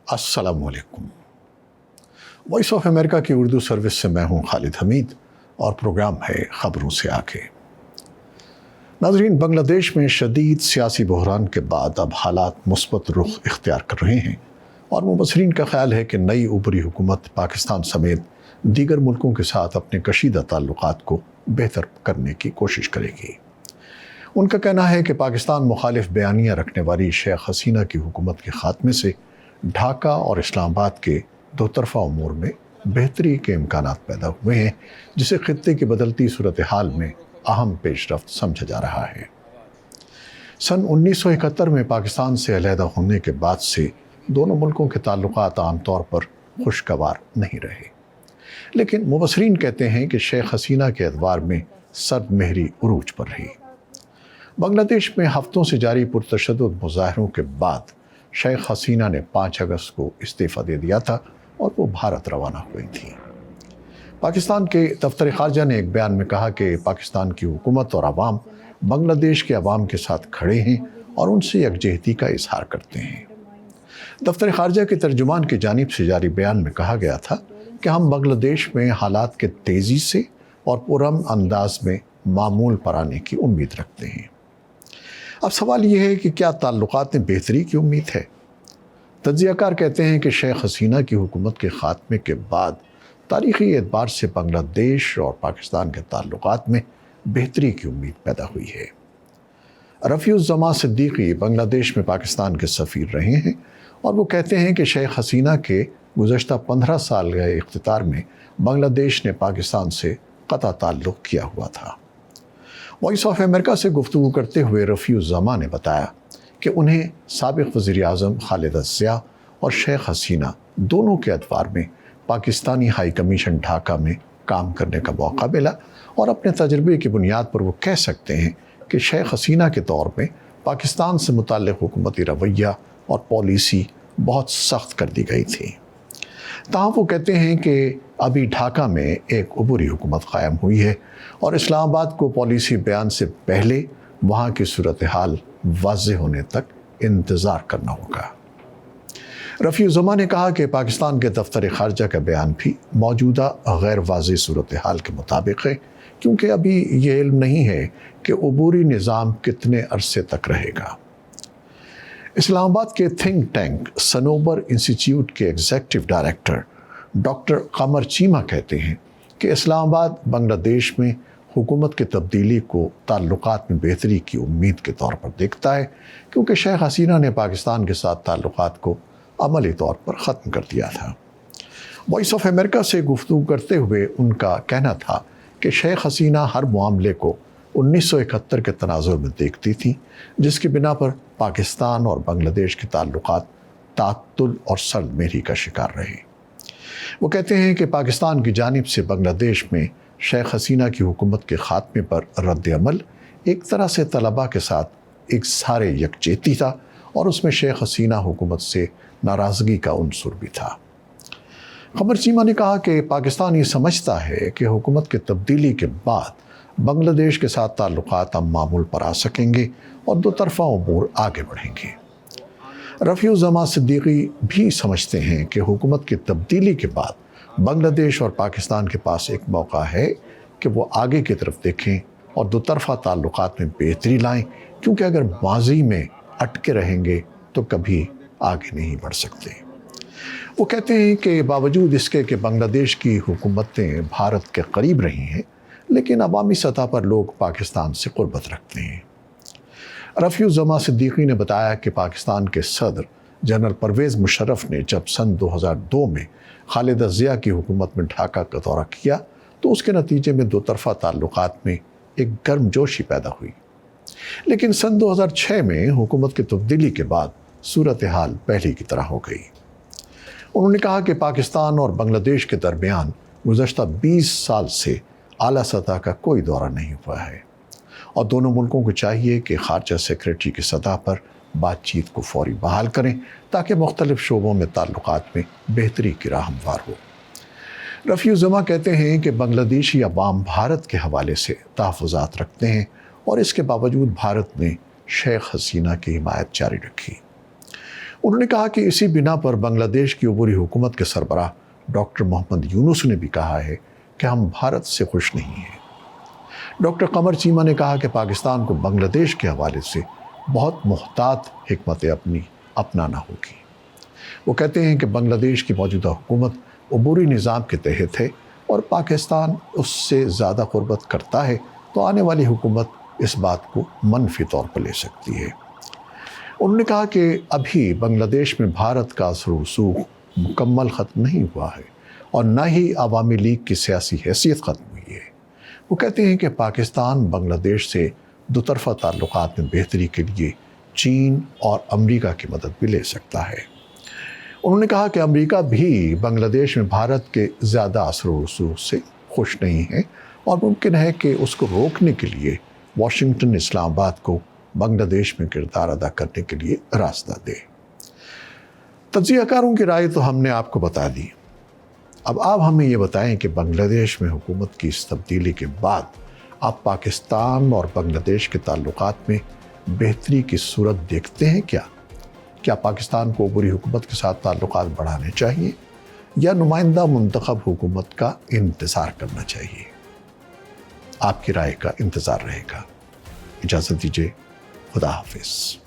अस्सलाम वालेकुम। Voice of America की उर्दू सर्विस से मैं हूं खालिद हमीद और प्रोग्राम है ख़बरों से आगे। नाज़रीन, बांग्लादेश में शदीद सियासी बहरान के बाद अब हालात मुस्बत रुख इख्तियार कर रहे हैं और मुबसरीन का ख्याल है कि नई उभरी हुकूमत पाकिस्तान समेत दीगर मुल्कों के साथ अपने कशीदा ताल्लुकात को बेहतर करने की कोशिश करेगी। उनका कहना है कि पाकिस्तान मुखालिफ बयानियाँ रखने वाली शेख हसीना की हुकूमत के ख़ात्मे से ढाका और इस्लामाबाद के दो तरफ़ा उमूर में बेहतरी के इम्कानात पैदा हुए हैं, जिसे ख़ित्ते की बदलती सूरत हाल में अहम पेशरफ्त समझा जा रहा है। सन 1971 में पाकिस्तान से अलहदा होने के बाद से दोनों मुल्कों के ताल्लुकात आम तौर पर खुशगवार नहीं रहे, लेकिन मुबसरीन कहते हैं कि शेख हसीना के एतबार में सर्द मेहरी उरूज पर रही। बांग्लादेश में हफ्तों से जारी पुरतशद्दुद मुजाहरों के बाद शेख हसीना ने 5 अगस्त को इस्तीफ़ा दे दिया था और वो भारत रवाना हुई थी। पाकिस्तान के दफ्तर ख़ारजा ने एक बयान में कहा कि पाकिस्तान की हुकूमत और अवाम बांग्लादेश के अवाम के साथ खड़े हैं और उनसे यकजहती का इजहार करते हैं। दफ्तर ख़ारजा के तर्जुमान की जानिब से जारी बयान में कहा गया था कि हम बांग्लादेश में हालात के तेज़ी से और पुरअमन अंदाज में मामूल पर आने की उम्मीद रखते हैं। अब सवाल यह है कि क्या ताल्लुकात में बेहतरी की उम्मीद है? तज्ज़ियाकार कहते हैं कि शेख हसीना की हुकूमत के ख़ात्मे के बाद तारीख़ी एतबार से बांग्लादेश और पाकिस्तान के ताल्लुकात में बेहतरी की उम्मीद पैदा हुई है। रफ़ीउज़्ज़मा सिद्दीकी बांग्लादेश में पाकिस्तान के सफ़ीर रहे हैं और वो कहते हैं कि शेख हसीना के गुज़श्ता 15 साल गए इख्तियार में बांग्लादेश ने पाकिस्तान से क़ता ताल्लुक़ किया हुआ था। वॉइस ऑफ अमेरिका से गुफ्तगू करते हुए रफ़ीउज़्ज़मा ने बताया कि उन्हें साबिक़ वज़ीर आज़म खालिदा ज़िया और शेख हसीना दोनों के एतबार में पाकिस्तानी हाई कमीशन ढाका में काम करने का मौका मिला और अपने तजर्बे की बुनियाद पर वो कह सकते हैं कि शेख हसीना के दौर में पाकिस्तान से मुताल्लिक़ हुकूमती रवैया और पॉलिसी बहुत सख्त कर दी गई थी। ताहम वो कहते हैं कि अभी ढाका में एक उबूरी हुकूमत कायम हुई है और इस्लामाबाद को पॉलिसी बयान से पहले वहाँ की सूरत हाल वाज़ेह होने तक इंतज़ार करना होगा। रफ़ीउज़्ज़मा ने कहा कि पाकिस्तान के दफ्तर ख़ारजा का बयान भी मौजूदा गैर वाज़ेह सूरत हाल के मुताबिक है, क्योंकि अभी ये इल्म नहीं है कि उबूरी निज़ाम कितने अरसे तक रहेगा। इस्लामाबाद के थिंक टैंक सनोबर इंस्टीट्यूट के एग्जीक्यूटिव डायरेक्टर डॉक्टर कमर चीमा कहते हैं कि इस्लामाबाद बांग्लादेश में हुकूमत की तब्दीली को ताल्लुकात में बेहतरी की उम्मीद के तौर पर देखता है, क्योंकि शेख हसीना ने पाकिस्तान के साथ ताल्लुकात को अमली तौर पर ख़त्म कर दिया था। वॉइस ऑफ अमेरिका से गुफ्तगू करते हुए उनका कहना था कि शेख हसीना हर मामले को 1971 के तनाजुर में देखती थी, जिसकी बिना पर पाकिस्तान और बांग्लादेश के ताल्लुकात तातुल और सर्द मेहरी का शिकार रहे। वो कहते हैं कि पाकिस्तान की जानिब से बांग्लादेश में शेख हसीना की हुकूमत के ख़ात्मे पर रद्द अमल एक तरह से तलबा के साथ एक सारे यकजहती था और उसमें शेख हसीना हुकूमत से नाराज़गी का उनसुर भी था। कमर चीमा ने कहा कि पाकिस्तान ये समझता है कि हुकूमत की तब्दीली के बाद बांग्लादेश के साथ ताल्लुकात अब मामूल पर आ सकेंगे और दो तरफ़ा उमूर आगे बढ़ेंगे। रफ़ीउज़्ज़मा सिद्दीकी भी समझते हैं कि हुकूमत की तब्दीली के बाद बांग्लादेश और पाकिस्तान के पास एक मौका है कि वो आगे की तरफ देखें और दो तरफ़ा ताल्लुकात में बेहतरी लाएं, क्योंकि अगर माजी में अटके रहेंगे तो कभी आगे नहीं बढ़ सकते। वो कहते हैं कि बावजूद इसके कि बांग्लादेश की हुकूमतें भारत के करीब रही हैं, लेकिन अवामी सतह पर लोग पाकिस्तान से क़ुर्बत रखते हैं। रफ़ीउज़्ज़मा सिद्दीकी ने बताया कि पाकिस्तान के सदर जनरल परवेज़ मुशर्रफ ने जब सन 2002 में खालिदा ज़िया की हुकूमत में ढाका का दौरा किया तो उसके नतीजे में दो तरफ़ा ताल्लुकात में एक गर्मजोशी पैदा हुई, लेकिन सन 2006 में हुकूमत की तब्दीली के बाद सूरत हाल पहले की तरह हो गई। उन्होंने कहा कि पाकिस्तान और बांग्लादेश के दरमियान गुज़श्ता 20 साल से आला सतह का कोई दौरा नहीं हुआ है और दोनों मुल्कों को चाहिए कि ख़ारजा सेक्रेटरी की सतह पर बातचीत को फौरी बहाल करें ताकि मुख्तलिफ शोबों में ताल्लुकात में बेहतरी की राह हमवार हो। रफ़ीउज़्ज़मा कहते हैं कि बांग्लादेशी अवाम भारत के हवाले से तहफ़्फ़ुज़ात रखते हैं और इसके बावजूद भारत ने शेख हसीना की हिमायत जारी रखी। انہوں نے کہا کہ اسی بنا پر بنگلہ دیش کی عبوری حکومت کے سربراہ ڈاکٹر محمد یونس نے بھی کہا ہے کہ ہم بھارت سے خوش نہیں ہیں۔ ڈاکٹر قمر چیمہ نے کہا کہ پاکستان کو بنگلہ دیش کے حوالے سے بہت محتاط حکمت اپنانا ہوگی۔ وہ کہتے ہیں کہ بنگلہ دیش کی موجودہ حکومت عبوری نظام کے تحت ہے اور پاکستان اس سے زیادہ قربت کرتا ہے تو آنے والی حکومت اس بات کو منفی طور پر لے سکتی ہے۔ انہوں نے کہا کہ ابھی بنگلہ دیش میں بھارت کا اثر و رسوخ مکمل ختم نہیں ہوا ہے اور نہ ہی عوامی لیگ کی سیاسی حیثیت ختم ہوئی ہے۔ وہ کہتے ہیں کہ پاکستان بنگلہ دیش سے دو طرفہ تعلقات میں بہتری کے لیے چین اور امریکہ کی مدد بھی لے سکتا ہے۔ انہوں نے کہا کہ امریکہ بھی بنگلہ دیش میں بھارت کے زیادہ اثر و رسوخ سے خوش نہیں ہے اور ممکن ہے کہ اس کو روکنے کے لیے واشنگٹن اسلام آباد کو بنگلہ دیش میں کردار ادا کرنے کے لیے راستہ دے۔ تجزیہ کاروں کی رائے تو ہم نے آپ کو بتا دی۔ اب آپ ہمیں یہ بتائیں کہ بنگلہ دیش میں حکومت کی اس تبدیلی کے بعد آپ پاکستان اور بنگلہ دیش کے تعلقات میں بہتری کی صورت دیکھتے ہیں کیا؟ کیا پاکستان کو عبوری حکومت کے ساتھ تعلقات بڑھانے چاہیے یا نمائندہ منتخب حکومت کا انتظار کرنا چاہیے؟ آپ کی رائے کا انتظار رہے گا۔ اجازت دیجیے، خدا حافظ۔